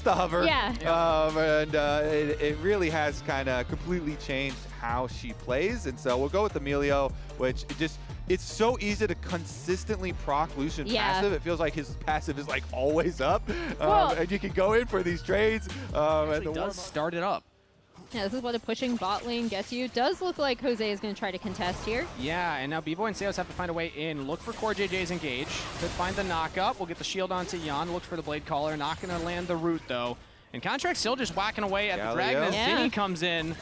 the hover. Yeah. And it really has kind of completely changed how she plays. And so we'll go with Emilio, which it's so easy to consistently proc Lucian passive. It feels like his passive is like always up. And you can go in for these trades. And does start it up. Yeah, this is what a pushing bot lane gets you. Does look like Jose is going to try to contest here. Yeah, and now B-Boy and Seos have to find a way in. Look for Core JJ's engage. Could find the knock-up. We'll get the shield onto Jan. Looks for the Blade Caller. Not going to land the root, though. And Contract still just whacking away at the Dragon as Zinni comes in.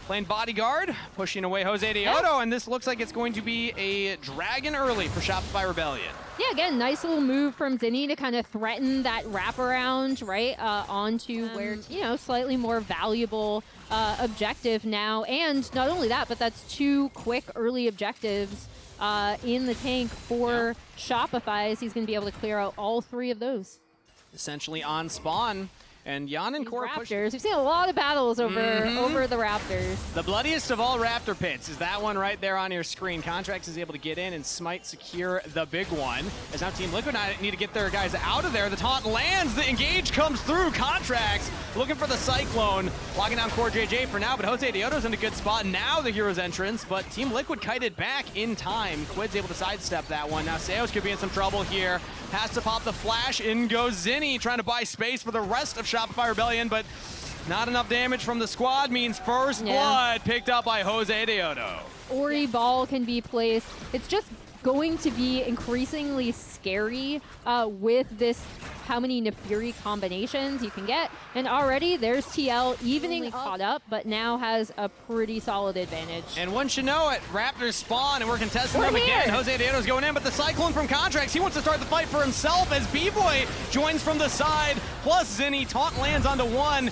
Playing bodyguard, pushing away Jose Deodo, and this looks like it's going to be a Dragon early for Shopify Rebellion. Yeah, again, nice little move from Zinni to kind of threaten that wraparound, right, onto where, slightly more valuable objective now. And not only that, but that's 2 quick early objectives in the tank for Shopify, as he's going to be able to clear out all 3 of those. Essentially on spawn. And Jan and Core Raptors. We've seen a lot of battles over the Raptors. The bloodiest of all Raptor pits is that one right there on your screen. Contracts is able to get in and Smite secure the big one. As now Team Liquid need to get their guys out of there. The taunt lands. The engage comes through. Contracts looking for the Cyclone. Locking down Core JJ for now, but Jose Deodo's in a good spot. Now the hero's entrance, but Team Liquid kited back in time. Quid's able to sidestep that one. Now Seos could be in some trouble here. Has to pop the flash. In goes Zinni, trying to buy space for the rest of Shopify Rebellion, but not enough damage from the squad means first blood picked up by Jose Deodo. Ori ball can be placed. It's just going to be increasingly scary with this, how many Nefiri combinations you can get. And already there's TL evening caught up, but now has a pretty solid advantage. And one should know it, Raptors spawn and we're contesting them again. Jose Deodo's going in, but the Cyclone from Contracts, he wants to start the fight for himself as B-Boy joins from the side, plus Zinni, taunt lands onto one.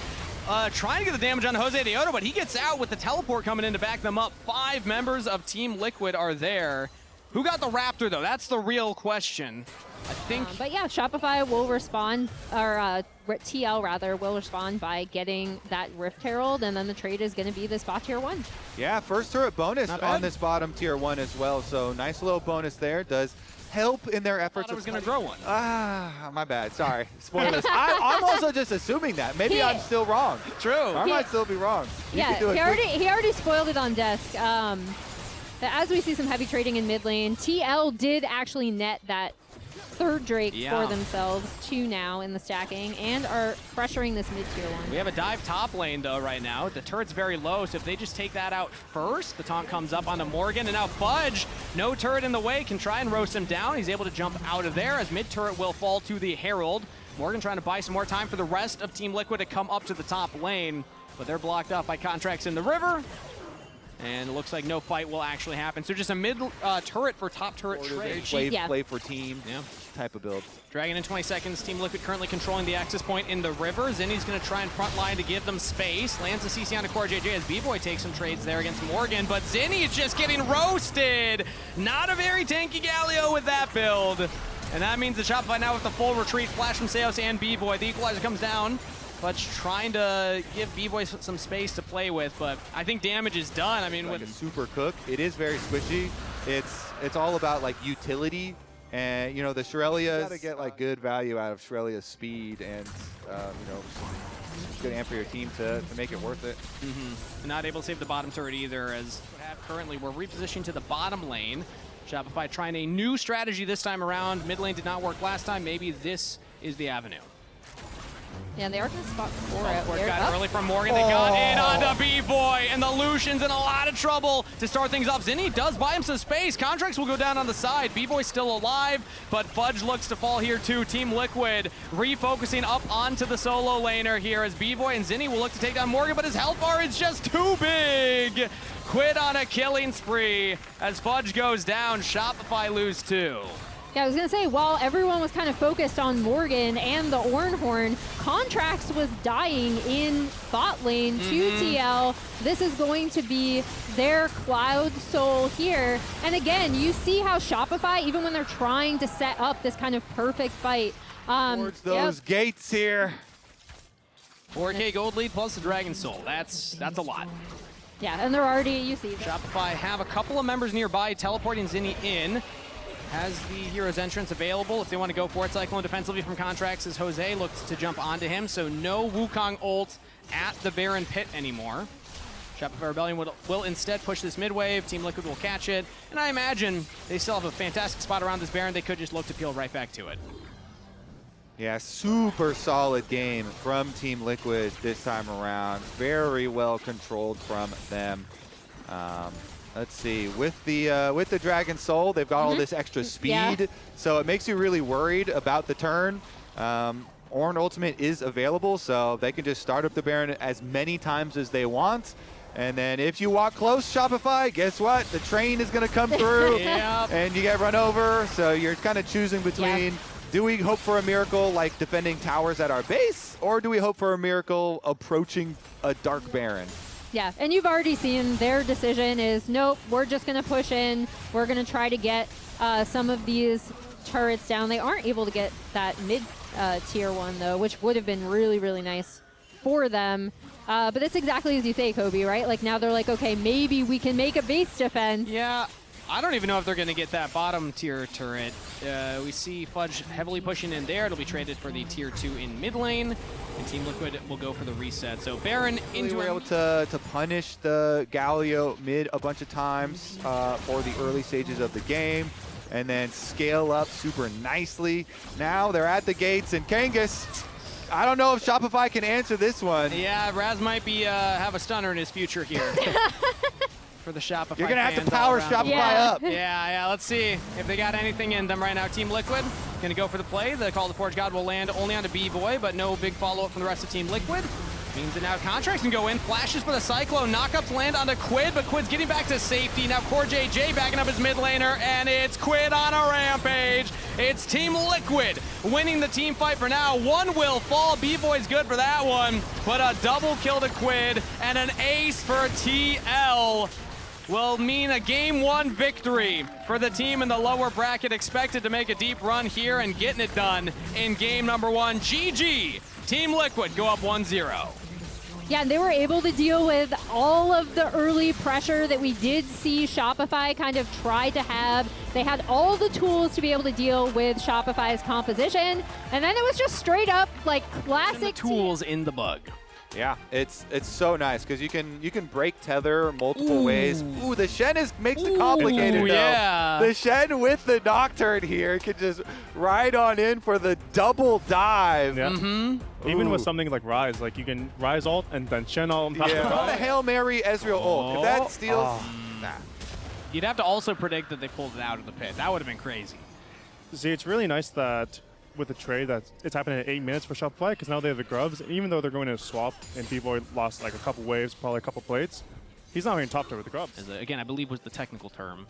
Trying to get the damage on Jose Deodo, but he gets out with the teleport coming in to back them up. 5 members of Team Liquid are there. Who got the Raptor, though? That's the real question. I think. But yeah, Shopify will respond, or TL rather, will respond by getting that Rift Herald, and then the trade is going to be this bot tier 1. Yeah, first turret bonus on this bottom tier 1 as well. So nice little bonus there. Does help in their efforts. I was going to grow one. My bad. Sorry. Spoilers. I'm also just assuming that. Maybe I'm still wrong. True. I might still be wrong. Yeah, he already spoiled it on desk. As we see some heavy trading in mid lane, TL did actually net that 3rd Drake for themselves, 2 now in the stacking, and are pressuring this mid-tier 1. We have a dive top lane, though, right now. The turret's very low, so if they just take that out first, the taunt comes up onto Morgan, and now Fudge, no turret in the way, can try and roast him down. He's able to jump out of there as mid-turret will fall to the Herald. Morgan trying to buy some more time for the rest of Team Liquid to come up to the top lane, but they're blocked up by Contracts in the river. And it looks like no fight will actually happen. So just a mid turret for top turret trade. Play for team type of build. Dragon in 20 seconds. Team Liquid currently controlling the access point in the river. Zinni's going to try and front line to give them space. Lands the CC onto Core JJ as B-Boy takes some trades there against Morgan. But Zinni is just getting roasted. Not a very tanky Galio with that build. And that means the Shopify now with the full retreat. Flash from Seos and B-Boy. The equalizer comes down. Fudge trying to give B-Boy some space to play with, but I think damage is done. I mean, like with a super cook, it is very squishy. It's all about like utility, and you know the Shurelya. Got to get like good value out of Shurelya's speed and good amp for your team to make it worth it. Not able to save the bottom turret either, as currently we're repositioning to the bottom lane. Shopify trying a new strategy this time around. Mid lane did not work last time. Maybe this is the avenue. Yeah, they are going to spot for it. Got early from Morgan. They got in onto B-Boy, and the Lucian's in a lot of trouble to start things off. Zinni does buy him some space. Contracts will go down on the side. B-Boy's still alive, but Fudge looks to fall here too. Team Liquid refocusing up onto the solo laner here as B-Boy and Zinni will look to take down Morgan, but his health bar is just too big. Quid on a killing spree as Fudge goes down. Shopify lose 2. Yeah, I was going to say, while everyone was kind of focused on Morgan and the Ornhorn, Contracts was dying in bot lane to TL. This is going to be their Cloud Soul here. And again, you see how Shopify, even when they're trying to set up this kind of perfect fight. Towards those gates here. 4K gold lead plus the Dragon Soul. That's a lot. Yeah, and they're already, you see. Shopify have a couple of members nearby teleporting Zinni in. has the Hero's Entrance available if they want to go for it. Cyclone defensively from Contracts as Jose looks to jump onto him, so no Wukong ult at the Baron pit anymore. Shopify Rebellion will instead push this mid wave. Team Liquid will catch it, and I imagine they still have a fantastic spot around this Baron. They could just look to peel right back to it. Yeah, super solid game from Team Liquid this time around. Very well controlled from them. Let's see, with the Dragon Soul, they've got all this extra speed, so it makes you really worried about the turn. Ornn Ultimate is available, so they can just start up the Baron as many times as they want. And then if you walk close, Shopify, guess what? The train is going to come through, and you get run over. So you're kind of choosing between, do we hope for a miracle like defending towers at our base, or do we hope for a miracle approaching a Dark Baron? Yeah, and you've already seen their decision is, nope, we're just going to push in. We're going to try to get some of these turrets down. They aren't able to get that mid tier one, though, which would have been really, really nice for them. But it's exactly as you say, Kobe, right? Like, now they're like, okay, maybe we can make a base defense. Yeah, I don't even know if they're going to get that bottom tier turret. We see Fudge heavily pushing in there. It'll be traded for the tier 2 in mid lane. And Team Liquid will go for the reset. So Baron into... We were able to punish the Galio mid a bunch of times for the early stages of the game, and then scale up super nicely. Now they're at the gates, and Kangas, I don't know if Shopify can answer this one. Yeah, Raz might be have a stunner in his future here. For the Shopify You're going to have to power Shopify up. Yeah, let's see if they got anything in them right now. Team Liquid going to go for the play. The Call of the Forge God will land only onto B-Boy, but no big follow-up from the rest of Team Liquid. Means that now Contracts can go in. Flashes for the Cyclone. Knockups land onto Quid, but Quid's getting back to safety. Now Core JJ backing up his mid laner, and it's Quid on a rampage. It's Team Liquid winning the team fight for now. One will fall. B-Boy's good for that one, but a double kill to Quid and an ace for TL will mean a Game 1 victory for the team in the lower bracket, expected to make a deep run here and getting it done in game number 1. GG, Team Liquid go up 1-0. Yeah, they were able to deal with all of the early pressure that we did see Shopify kind of try to have. They had all the tools to be able to deal with Shopify's composition, and then it was just straight up like classic tools in the bug. Yeah, it's so nice because you can break tether multiple ways. Ooh, the Shen makes it complicated though. Yeah. The Shen with the Nocturne here can just ride on in for the double dive. Yeah. Even with something like Rise, like you can Rise ult and then Shen ult. Yeah, the Hail Mary Ezreal ult. If that steals, nah. You'd have to also predict that they pulled it out of the pit. That would have been crazy. See, it's really nice that with the trade that it's happening in 8 minutes for Shopify, because now they have the grubs, and even though they're going to swap and B-Boy lost like a couple waves, probably a couple plates, he's not even top tier with the grubs. Again, I believe was the technical term.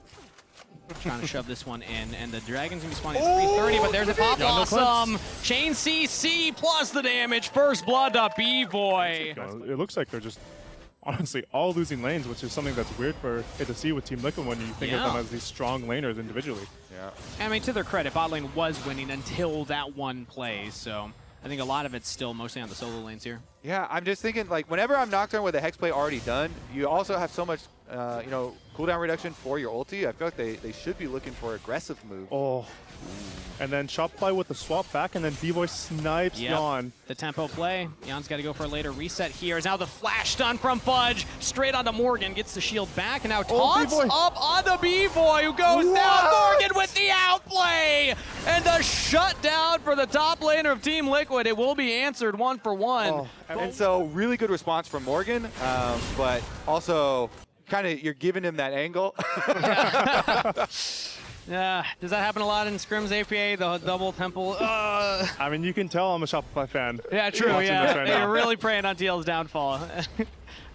Trying to shove this one in, and the Dragon's gonna be spawning at 330, but there's a Pop Blossom. Chain CC plus the damage. First blood to B-Boy. It looks like they're just honestly all losing lanes, which is something that's weird for it to see with Team Liquid when you think of them as these strong laners individually. I mean, to their credit, bot lane was winning until that one play, so I think a lot of it's still mostly on the solo lanes here. Yeah, I'm just thinking, like, whenever I'm Nocturne with a Hex play already done, you also have so much, cooldown reduction for your ulti. I feel like they should be looking for aggressive moves. Oh. And then Shopify with the swap back, and then B-Boy snipes Yon. The tempo play. Yon's got to go for a later reset here. Is now the flash stun from Fudge. Straight onto Morgan. Gets the shield back, and now taunts up onto B-Boy, who goes down. Morgan with the outplay! And the shutdown for the top laner of Team Liquid. It will be answered 1 for 1. And so really good response from Morgan, but also kind of you're giving him that angle. Does that happen a lot in scrims APA, the double temple? I mean, you can tell I'm a Shopify fan. Yeah, true, They're really preying on TL's downfall.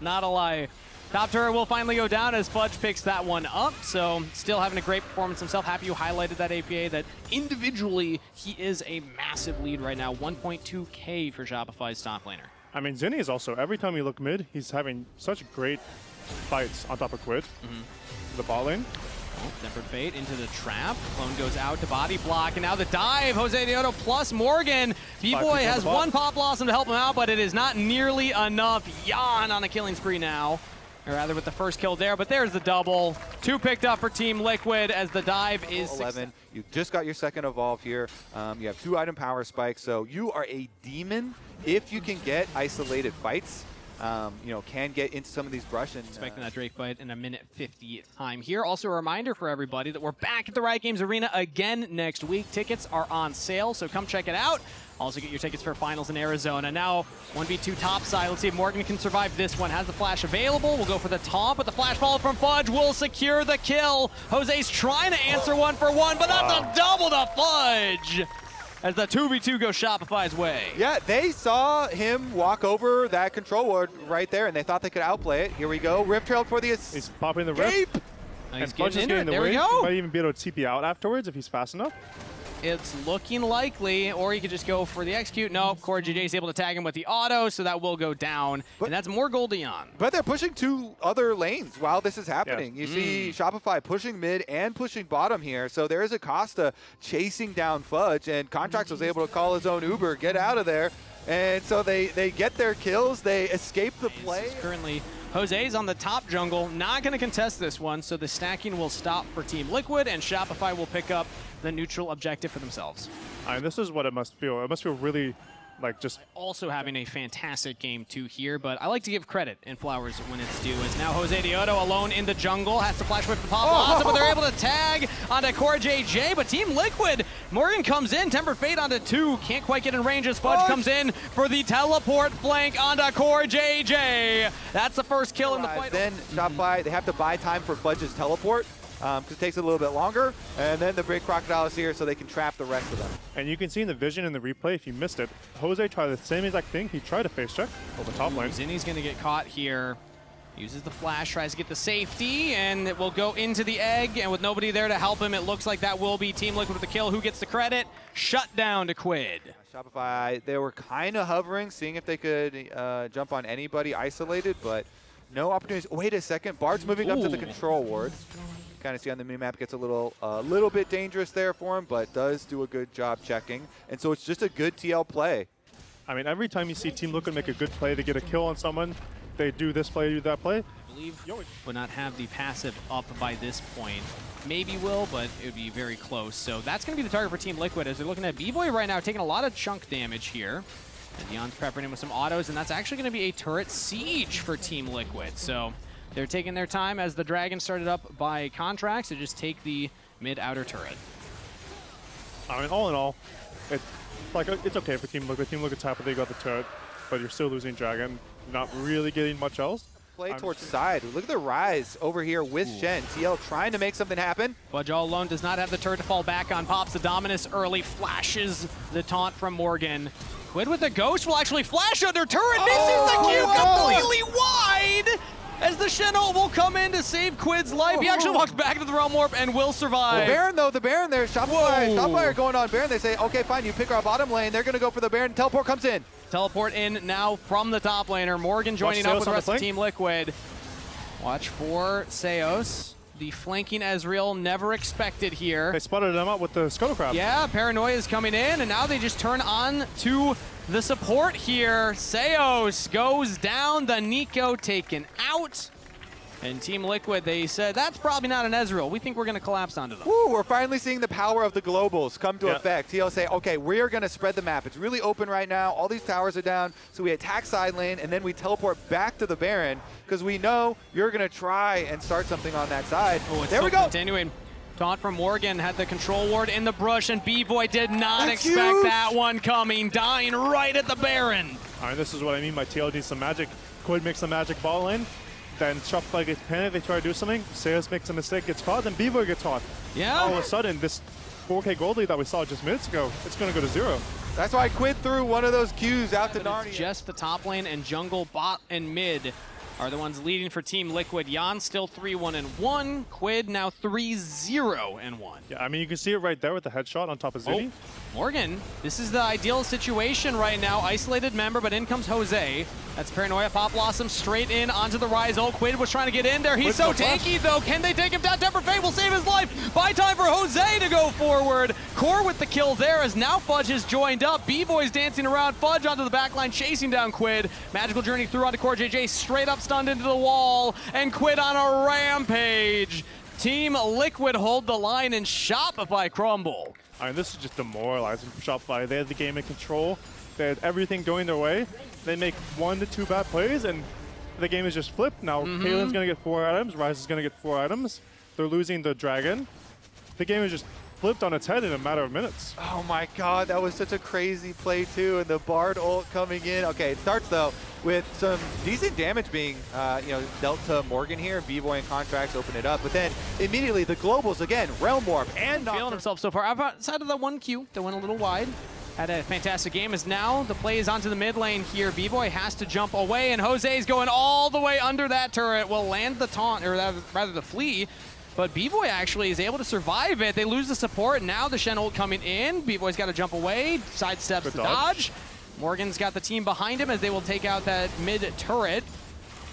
Not a lie. Top turret will finally go down as Fudge picks that one up, so still having a great performance himself. Happy you highlighted that APA, that individually he is a massive lead right now. 1.2K for Shopify's top laner. I mean, Zinni is also, every time you look mid, he's having such great fights on top of Quid. The bot lane. Tempered Fate into the trap. Clone goes out to body block, and now the dive. Jose Deoto plus Morgan. B-Boy has one Pop Blossom to help him out, but it is not nearly enough. Yon on a killing spree now. or rather with the first kill there, but there's the double. 2 picked up for Team Liquid as the dive is 11. You just got your second evolve here. You have 2 item power spikes, so you are a demon if you can get isolated fights. You know, can get into some of these brush and expecting that Drake fight in a minute 50 time here. Also a reminder for everybody that we're back at the Riot Games Arena again next week. Tickets are on sale, so come check it out. Also get your tickets for finals in Arizona. Now 1v2 top side. Let's see if Morgan can survive this one. Has the flash available. We'll go for the taunt, but the flash follow from Fudge will secure the kill. Jose's trying to answer 1-for-1, but that's a double to Fudge as the 2v2 goes Shopify's way. Yeah, they saw him walk over that control ward right there, and they thought they could outplay it. Here we go. Rift Trail for the escape. He's popping the Rift. He's Fudge is getting the wave. He might even be able to TP out afterwards if he's fast enough. It's looking likely, or you could just go for the execute. No, CoreJJ is able to tag him with the auto, so that will go down, and that's more gold to Jan. But they're pushing 2 other lanes while this is happening. Yeah. You see Shopify pushing mid and pushing bottom here, so there is a Costa chasing down Fudge, and Contracts was able to call his own Uber, get out of there, and so they get their kills, they escape the play. Currently, Jose's on the top jungle, not going to contest this one, so the stacking will stop for Team Liquid, and Shopify will pick up the neutral objective for themselves. This is what it must feel. It must feel really like just... Also having a fantastic game too here, but I like to give credit and flowers when it's due. As now Jose Dioto alone in the jungle, has to flash whip the pop, but they're able to tag onto CoreJJ, but Team Liquid, Morgan comes in, Tempered Fate onto 2, can't quite get in range as Fudge comes in for the teleport flank onto CoreJJ. That's the first kill in the fight. Then Shopify, they have to buy time for Fudge's teleport, because it takes a little bit longer, and then the big crocodile is here so they can trap the rest of them. And you can see in the vision in the replay, if you missed it, Jose tried the same exact thing. He tried a face check over top lane. Zinni's going to get caught here. Uses the flash, tries to get the safety, and it will go into the egg, and with nobody there to help him, it looks like that will be Team Liquid with the kill. Who gets the credit? Shut down to Quid. Shopify, they were kind of hovering, seeing if they could jump on anybody isolated, but no opportunities. Wait a second, Bard's moving up to the control ward. Kind of see on the minimap, gets a little bit dangerous there for him, but does do a good job checking. And so it's just a good TL play. I mean, every time you see Team Liquid make a good play to get a kill on someone, they do this play, do that play. I believe would not have the passive up by this point. Maybe will, but it would be very close. So that's going to be the target for Team Liquid as they're looking at B-Boy right now, taking a lot of chunk damage here. And Jan's prepping him with some autos, and that's actually going to be a turret siege for Team Liquid. So they're taking their time as the Dragon started up by Contracts to just take the mid-outer turret. I mean, all in all, it's okay for Team Liquid. Team Liquid's happy they got the turret, but you're still losing Dragon. You're not really getting much else. Play towards side. Look at the rise over here with Shen. TL trying to make something happen. Fudge all alone does not have the turret to fall back on. Pops the Dominus early, flashes the taunt from Morgan. Quid with the Ghost will actually flash under turret. Misses the Q completely wide. As the Shen will come in to save Quid's life. He actually walks back into the Realm Warp and will survive. The Baron, though, the Baron there. Shopify are going on Baron. They say, okay, fine, you pick our bottom lane. They're going to go for the Baron. Teleport comes in. Teleport in now from the top laner. Morgan joining up with the rest of Team Liquid. Watch for Seos. The flanking Ezreal, never expected here. They spotted him out with the Scuttle Crab. Yeah, Paranoia is coming in, and now they just turn on to the support here. Seos goes down, the Nico taken out. And Team Liquid, they said, that's probably not an Ezreal. We think we're going to collapse onto them. Woo, we're finally seeing the power of the globals come to effect. TL say, okay, we're going to spread the map. It's really open right now. All these towers are down. So we attack side lane, and then we teleport back to the Baron because we know you're going to try and start something on that side. There we go. Continuing. Taunt from Morgan, had the control ward in the brush, and B-Boy did not expect that one coming, dying right at the Baron. All right, this is what I mean by TL needs some magic. Quid makes some magic ball lane. Then Shopify gets panicked, they try to do something. Seos makes a mistake, gets caught, then B-Boy gets caught. Yeah. All of a sudden, this 4K gold lead that we saw just minutes ago, it's going to go to 0. That's why I Quid threw one of those Qs out to Narnia. It's just the top lane and jungle, bot, and mid are the ones leading for Team Liquid. Jan still 3-1-1. Quid now 3-0-1. Yeah, I mean, you can see it right there with the headshot on top of Zinni. Morgan, this is the ideal situation right now. Isolated member, but in comes Jose. That's Paranoia. Pop Blossom straight in onto the Rise ult. Quid was trying to get in there. He's so tanky, though. Can they take him down? Tempered Fate will save his life. Buy time for Jose to go forward. Core with the kill there as now Fudge has joined up. B-Boy's dancing around. Fudge onto the backline, chasing down Quid. Magical Journey through onto Core. JJ straight up stunned into the wall. And Quid on a rampage. Team Liquid hold the line and Shopify crumble. I mean, this is just demoralizing for Shopify. They had the game in control. They had everything going their way. They make 1 to 2 bad plays, and the game is just flipped. Now, Kalen's going to get 4 items. Rise is going to get 4 items. They're losing the Dragon. The game is just flipped on its head in a matter of minutes. Oh my god, that was such a crazy play too, and the Bard ult coming in. Okay, it starts though with some decent damage being dealt to Morgan here. B-Boy and Contracts open it up, but then immediately the globals again, Realm Warp and feeling himself so far. Outside of the 1Q, they went a little wide. Had a fantastic game as now the play is onto the mid lane here. B-Boy has to jump away, and Jose's going all the way under that turret. Will land the taunt, or rather the flea. But B-Boy actually is able to survive it. They lose the support. Now the Shen ult coming in. B-Boy's got to jump away. Sidesteps the dodge. Morgan's got the team behind him as they will take out that mid turret.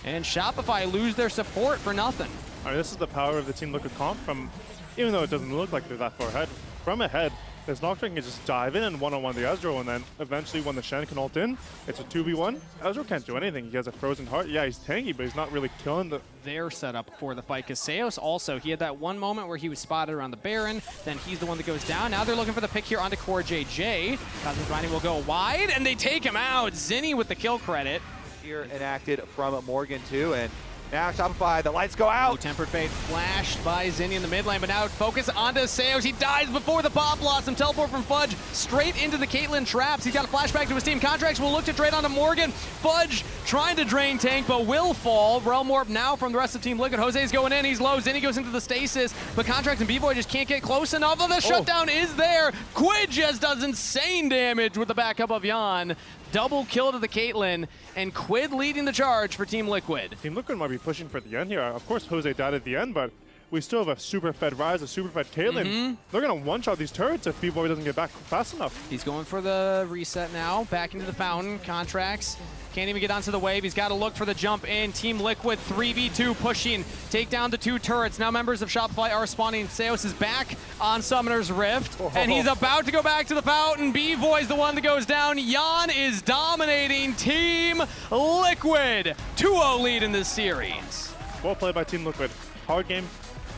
And Shopify lose their support for nothing. All right, this is the power of the Team Liquid comp from, even though it doesn't look like they're that far ahead, from ahead, this Nocturne can just dive in and one-on-one the Ezreal, and then eventually when the Shen can ult in, it's a 2v1. Ezreal can't do anything. He has a frozen heart. Yeah, he's tanky, but he's not really killing the... Their setup for the fight, because Seos also, he had that one moment where he was spotted around the Baron, then he's the one that goes down. Now they're looking for the pick here onto Core JJ. Kaza's grinding will go wide, and they take him out. Zinni with the kill credit. Here enacted from Morgan too, and now Shopify, the lights go out. Tempered Fate flashed by Zinni in the mid lane, but now focus onto Seos. He dies before the Pop Blossom. Teleport from Fudge straight into the Caitlyn traps. He's got a flashback to his team. Contracts will look to trade onto Morgan. Fudge trying to drain tank, but will fall. Realm Warp now from the rest of Team Liquid. Jose's going in. He's low. Zinni goes into the stasis, but Contracts and B-Boy just can't get close enough. Oh, the shutdown is there. Quid just does insane damage with the backup of Yan. Double kill to the Caitlyn, and Quid leading the charge for Team Liquid. Team Liquid might be pushing for the end here. Of course, Jose died at the end, but we still have a super fed Rise, a super fed Caitlyn. They're going to one-shot these turrets if B-Boy doesn't get back fast enough. He's going for the reset now. Back into the fountain. Contracts. Can't even get onto the wave. He's got to look for the jump in. Team Liquid 3v2 pushing. Take down the 2 turrets. Now members of Shopify are spawning. Seos is back on Summoner's Rift. And he's about to go back to the fountain. B-Boy's the one that goes down. Yan is dominating Team Liquid. 2-0 lead in this series. Well played by Team Liquid. Hard game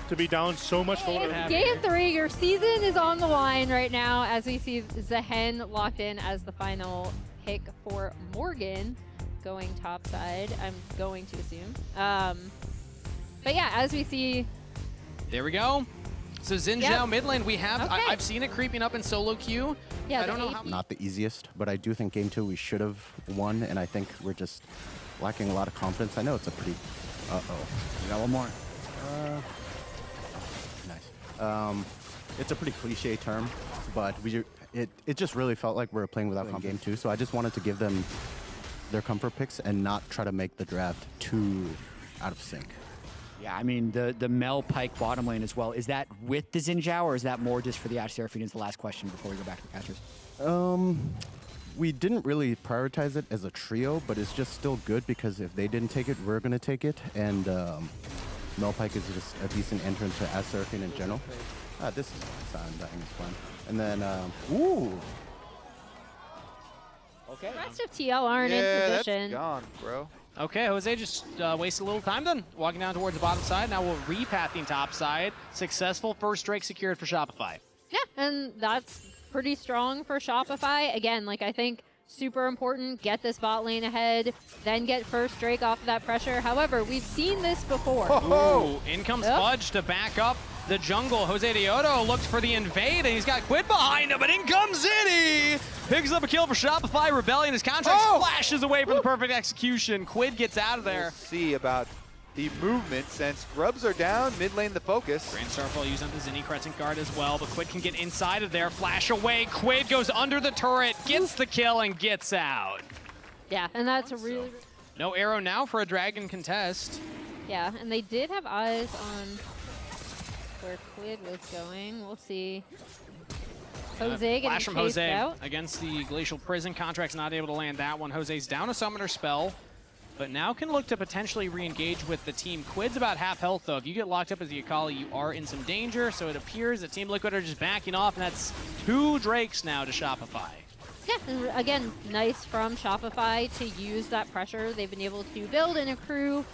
to be down so much. Game 3, your season is on the line right now as we see Zehen locked in as the final pick for Morgan going top side, I'm going to assume. But yeah, as we see... There we go. So Xin Zhao mid lane, we have, I've seen it creeping up in solo queue. Yeah, I don't know how... Not the easiest, but I do think game 2 we should have won, and I think we're just lacking a lot of confidence. I know it's a pretty... We got one more. Nice. It's a pretty cliche term, but it just really felt like we were playing without confidence game 2, so I just wanted to give them their comfort picks and not try to make the draft too out of sync. Yeah, I mean, the Mel Pike bottom lane as well. Is that with the Xin Zhao, or is that more just for the Ashe Seraphine is the last question before we go back to the casters? We didn't really prioritize it as a trio, but it's just still good because if they didn't take it, we're going to take it. And Mel Pike is just a decent entrant to Ashe Seraphine in general. This is fun. Dying is fun. And then, ooh. Okay. The rest of TL aren't in position. That's gone, bro. Okay, Jose just wasted a little time then, walking down towards the bottom side. Now we're repathing top side. Successful first Drake secured for Shopify. Yeah, and that's pretty strong for Shopify. Again, like I think super important, get this bot lane ahead, then get first Drake off of that pressure. However, we've seen this before. Ooh, in comes Fudge to back up the jungle. Jose Deodo looked for the invade, and he's got Quid behind him, but in comes Zinni! Picks up a kill for Shopify. Rebellion, his contract flashes away from the perfect execution. Quid gets out of there. We'll see about the movement since Grubs are down, mid lane the focus. Grand Starfall used on the Zinni Crescent Guard as well, but Quid can get inside of there. Flash away. Quid goes under the turret, gets the kill, and gets out. Yeah, and that's a really... No arrow now for a Dragon contest. Yeah, and they did have eyes on where Quid was going. We'll see. Jose getting flash from chased Jose out. against the Glacial Prison. Contract's not able to land that one. Jose's down a Summoner spell. but now can look to potentially re-engage with the team. Quid's about half health, though. If you get locked up as the Akali, you are in some danger, so it appears that Team Liquid are just backing off, and that's 2 Drakes now to Shopify. Yeah, and again, nice from Shopify to use that pressure. They've been able to build and accrue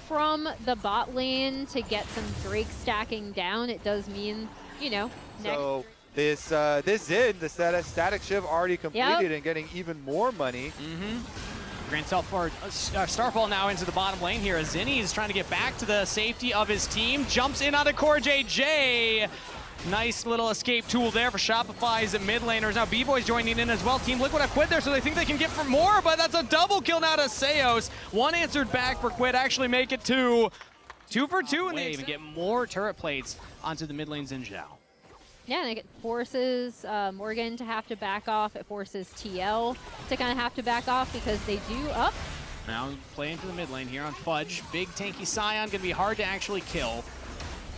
from the bot lane to get some Drake stacking down. It does mean, you know, So this Zin, the static shiv already completed and getting even more money. Grand Starfall now into the bottom lane here as Zinni is trying to get back to the safety of his team. Jumps in onto Core JJ. Nice little escape tool there for Shopify's mid laners. Now B-Boy's joining in as well. Team Liquid have Quid there, so they think they can get for more, but that's a double kill now to Seos. 1 answered back for Quid, actually make it 2. 2 for 2 in the wave and get more turret plates onto the mid lane Xin Zhao. Yeah, and it forces Morgan to have to back off. It forces TL to kind of have to back off because they do up. Now playing to the mid lane here on Fudge. Big tanky Scion, gonna be hard to actually kill.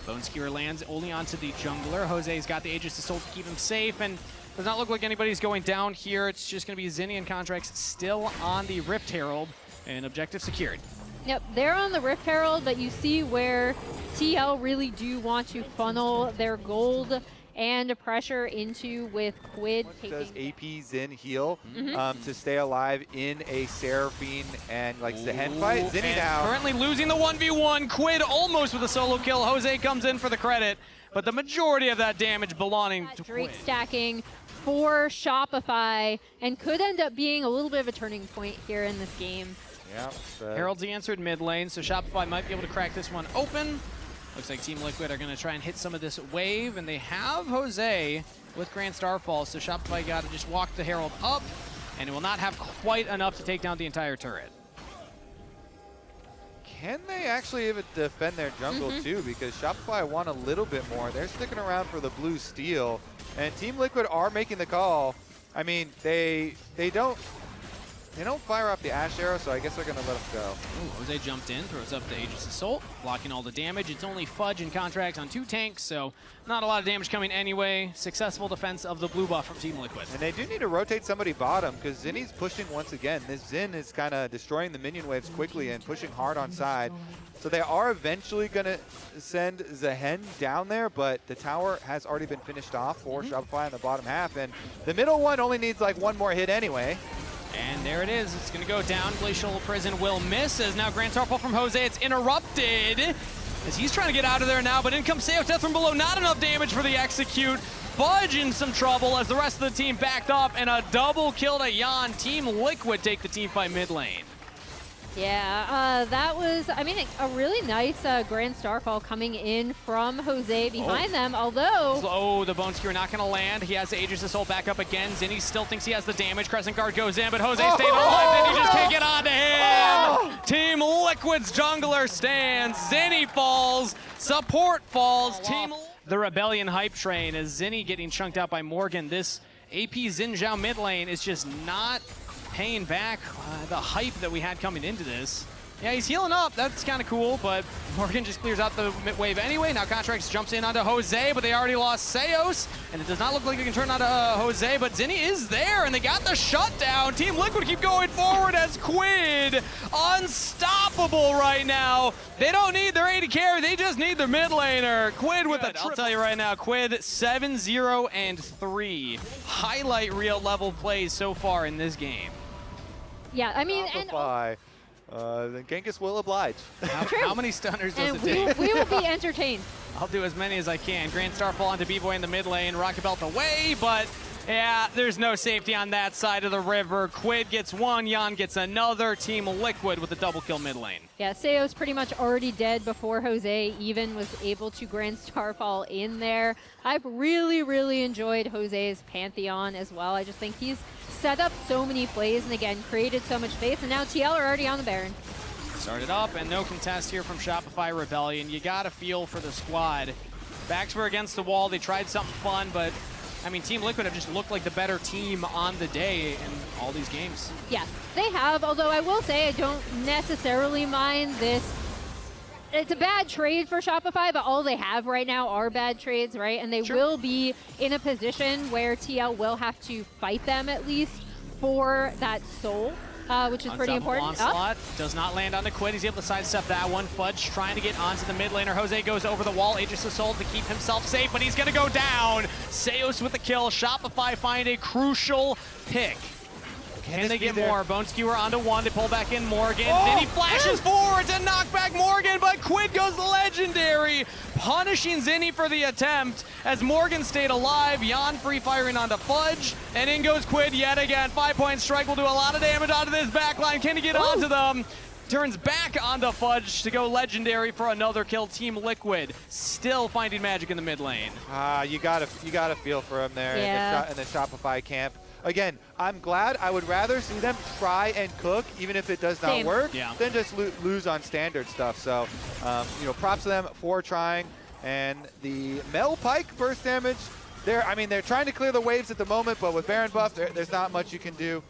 Bone Skewer lands only onto the jungler. Jose's got the Aegis Assault to keep him safe, and does not look like anybody's going down here. It's just gonna be Zinni and Contracts still on the Rift Herald, and objective secured. Yep, they're on the Rift Herald, but you see where TL really do want to funnel their gold and pressure into with Quid Does taking... AP Zin heal to stay alive in a Seraphine and like Zehen fight? Zinni now. Currently losing the 1v1. Quid almost with a solo kill. Jose comes in for the credit, but the majority of that damage belonging to Drake Quid. stacking for Shopify and could end up being a little bit of a turning point here in this game. Yeah. Herald's the answered mid lane, so Shopify might be able to crack this one open. Looks like Team Liquid are going to try and hit some of this wave, and they have Jose with Grand Starfall, so Shopify got to just walk the Herald up, and it will not have quite enough to take down the entire turret. Can they actually even defend their jungle too? Because Shopify want a little bit more. They're sticking around for the blue steel, and Team Liquid are making the call. I mean, they don't fire off the Ash Arrow, so I guess they're going to let him go. Ooh, Jose jumped in, throws up the Aegis Assault, blocking all the damage. It's only Fudge and Contracts on 2 tanks, so not a lot of damage coming anyway. Successful defense of the blue buff from Team Liquid. And they do need to rotate somebody bottom, because Zinni's pushing once again. This Zin is kind of destroying the minion waves quickly and pushing hard on side. So they are eventually going to send Zehen down there, but the tower has already been finished off for Shopify in the bottom half, and the middle one only needs like 1 more hit anyway. And there it is. It's going to go down. Glacial Prison will miss as now Grand Starfall from Jose. It's interrupted as he's trying to get out of there now, but in comes Seos Death from below. Not enough damage for the execute. Fudge in some trouble as the rest of the team backed up, and a double kill to Jan. Team Liquid take the team fight mid lane. Yeah, that was, I mean, a really nice Grand Starfall coming in from Jose behind them, although... Oh, the Bone Skewer not going to land. He has the Aegis Assault back up again. Zinni still thinks he has the damage. Crescent Guard goes in, but Jose stayed alive. Then he just can't get onto him. Team Liquid's jungler stands. Zinni falls. Support falls. The Rebellion hype train is Zinni getting chunked out by Morgan. This AP Xin Zhao mid lane is just not paying back the hype that we had coming into this. Yeah, he's healing up. That's kind of cool, but Morgan just clears out the mid wave anyway. Now Contracts jumps in onto Jose, but they already lost Seos, and it does not look like they can turn onto Jose, but Zinni is there, and they got the shutdown. Team Liquid keep going forward as Quid unstoppable right now. They don't need their AD carry, they just need their mid laner. Quid with the I'll tell you right now, Quid 7-0-3. Highlight reel level plays so far in this game. Yeah, I mean, Shopify. Then Genghis will oblige. How many stunners does it take? we will be entertained. I'll do as many as I can. Grand Starfall onto B-Boy in the mid lane. Rocket Belt away, but yeah, there's no safety on that side of the river. Quid gets 1, Jan gets another. Team Liquid with a double kill mid lane. Yeah, Seo's pretty much already dead before Jose even was able to Grand Starfall in there. I've really, really enjoyed Jose's Pantheon as well. I just think he's set up so many plays and again created so much space, and now TL are already on the Baron. Started up and no contest here from Shopify Rebellion. You got to feel for the squad. Backs were against the wall. They tried something fun, but I mean, Team Liquid have just looked like the better team on the day in all these games. Yeah, they have, although I will say I don't necessarily mind this. It's a bad trade for Shopify, but all they have right now are bad trades, right? And they will be in a position where TL will have to fight them at least for that soul. which is pretty important. Onslaught does not land on the Quid. He's able to sidestep that one. Fudge trying to get onto the mid laner. Jose goes over the wall. Aegis Assault to keep himself safe, but he's going to go down. Seos with the kill. Shopify find a crucial pick. Can they get more? Bone Skewer onto one. They pull back in Morgan. Then he flashes forward to knock back Morgan, but Quid goes legendary, punishing Zinni for the attempt as Morgan stayed alive. Jan free firing onto Fudge, and in goes Quid yet again. 5-point strike will do a lot of damage onto this backline. Can he get onto them? Turns back onto Fudge to go legendary for another kill. Team Liquid still finding magic in the mid lane. You gotta feel for him there in the Shopify camp. Again, I'm glad. I would rather see them try and cook, even if it does not work, than just lose on standard stuff. So, props to them for trying. And the Mel Pike burst damage, they're trying to clear the waves at the moment, but with Baron buff, there's not much you can do.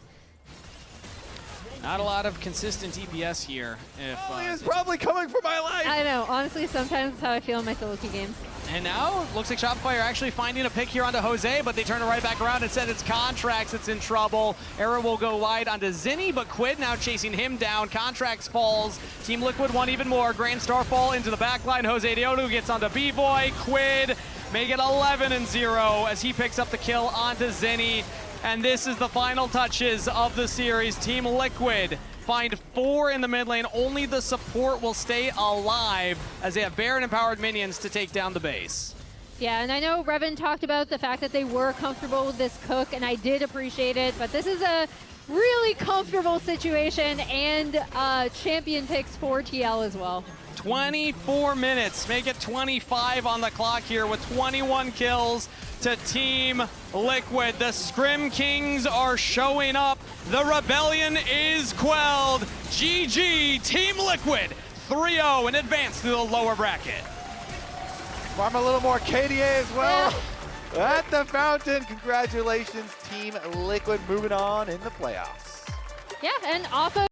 Not a lot of consistent DPS here. He is probably coming for my life. I know. Honestly, sometimes that's how I feel in my solo queue games. And now, looks like Shopify are actually finding a pick here onto Jose, but they turn it right back around and said it's Contracts that's in trouble. Arrow will go wide onto Zinni, but Quid now chasing him down. Contracts falls. Team Liquid won even more. Grand Starfall into the backline. Jose Deodo gets onto B-Boy. Quid make it 11-0 as he picks up the kill onto Zinni. And this is the final touches of the series. Team Liquid find 4 in the mid lane. Only the support will stay alive as they have Baron-empowered minions to take down the base. Yeah, and I know Revan talked about the fact that they were comfortable with this cook, and I did appreciate it, but this is a really comfortable situation, and champion picks for TL as well. 24 minutes, make it 25 on the clock here with 21 kills to Team Liquid. The Scrim Kings are showing up. The rebellion is quelled. GG, Team Liquid, 3-0 and advance to the lower bracket. Farm a little more KDA as well. At the fountain, congratulations, Team Liquid, moving on in the playoffs. Yeah, and off of